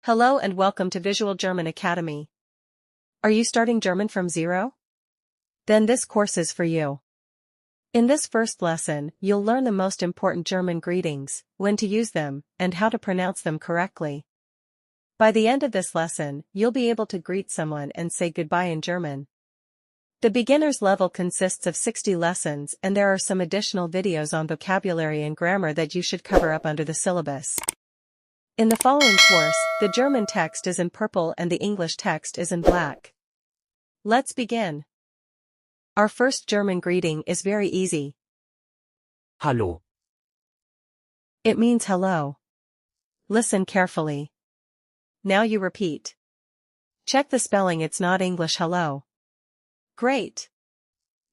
Hello and welcome to Visual German Academy. Are you starting German from zero? Then this course is for you. In this first lesson, you'll learn the most important German greetings, when to use them, and how to pronounce them correctly. By the end of this lesson, you'll be able to greet someone and say goodbye in German. The beginner's level consists of 60 lessons, and there are some additional videos on vocabulary and grammar that you should cover up under the syllabus. In the following course, the German text is in purple and the English text is in black. Let's begin. Our first German greeting is very easy. Hallo. It means hello. Listen carefully. Now you repeat. Check the spelling, it's not English hello. Great.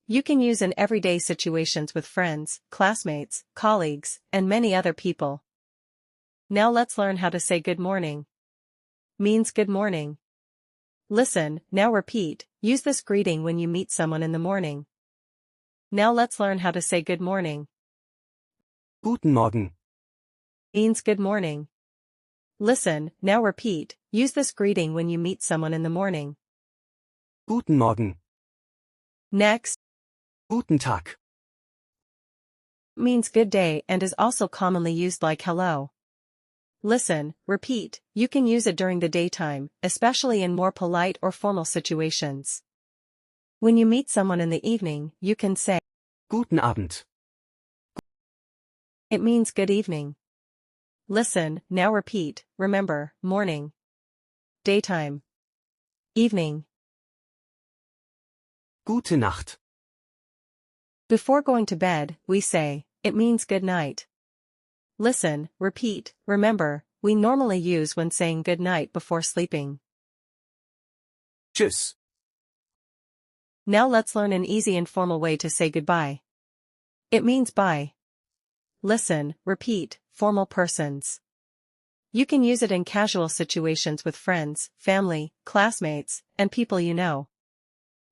You can use in everyday situations with friends, classmates, colleagues, and many other people. Now let's learn how to say good morning. Means good morning. Listen, now repeat, use this greeting when you meet someone in the morning. Now let's learn how to say good morning. Guten Morgen. Means good morning. Listen, now repeat, use this greeting when you meet someone in the morning. Guten Morgen. Next. Guten Tag. Means good day and is also commonly used like hello. Listen, repeat, you can use it during the daytime, especially in more polite or formal situations. When you meet someone in the evening, you can say, Guten Abend. It means good evening. Listen, now repeat, remember, morning, daytime, evening. Gute Nacht. Before going to bed, we say, it means good night. Listen, repeat, remember, we normally use when saying good night before sleeping. Tschüss. Now let's learn an easy and formal way to say goodbye. It means bye. Listen, repeat, formal persons. You can use it in casual situations with friends, family, classmates, and people you know.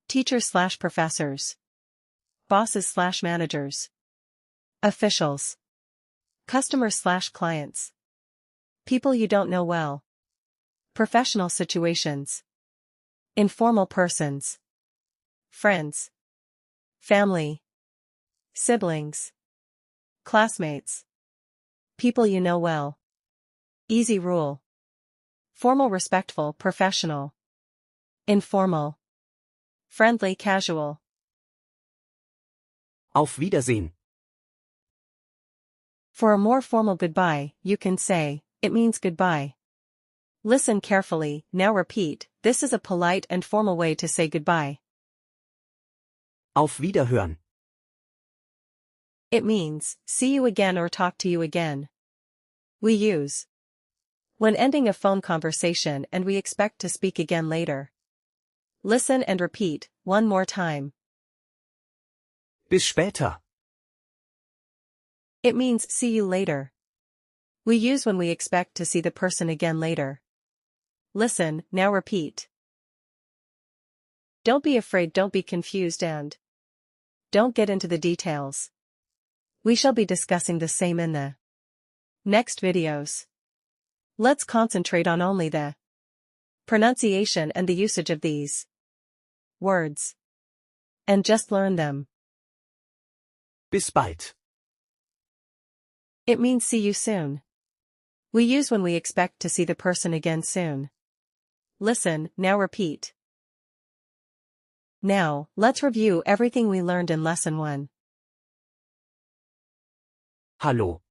Teachers/professors. Bosses/managers. Officials. Customers/clients. People you don't know well. Professional situations. Informal persons. Friends. Family. Siblings. Classmates. People you know well. Easy rule. Formal, respectful, professional. Informal. Friendly, casual. Auf Wiedersehen. For a more formal goodbye, you can say, it means goodbye. Listen carefully, now repeat, this is a polite and formal way to say goodbye. Auf Wiederhören. It means, see you again or talk to you again. We use when ending a phone conversation and we expect to speak again later. Listen and repeat, one more time. Bis später. It means see you later. We use when we expect to see the person again later. Listen, now repeat. Don't be afraid, don't be confused, and don't get into the details. We shall be discussing the same in the next videos. Let's concentrate on only the pronunciation and the usage of these words. And just learn them. Bis bald. It means see you soon. We use when we expect to see the person again soon. Listen, now repeat. Now, let's review everything we learned in Lesson 1. Hallo.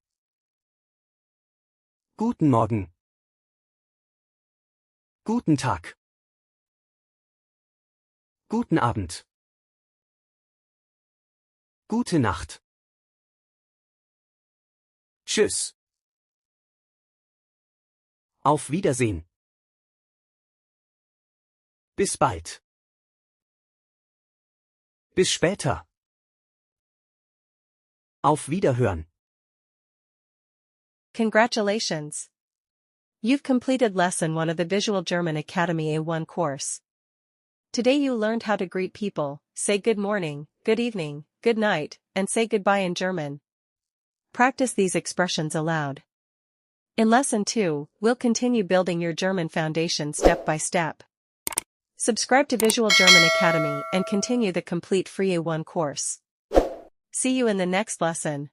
Guten Morgen. Guten Tag. Guten Abend. Gute Nacht. Tschüss. Auf Wiedersehen. Bis bald. Bis später. Auf Wiederhören. Congratulations! You've completed Lesson 1 of the Visual German Academy A1 course. Today you learned how to greet people, say good morning, good evening, good night, and say goodbye in German. Practice these expressions aloud. In Lesson 2, we'll continue building your German foundation step by step. Subscribe to Visual German Academy and continue the complete free A1 course. See you in the next lesson.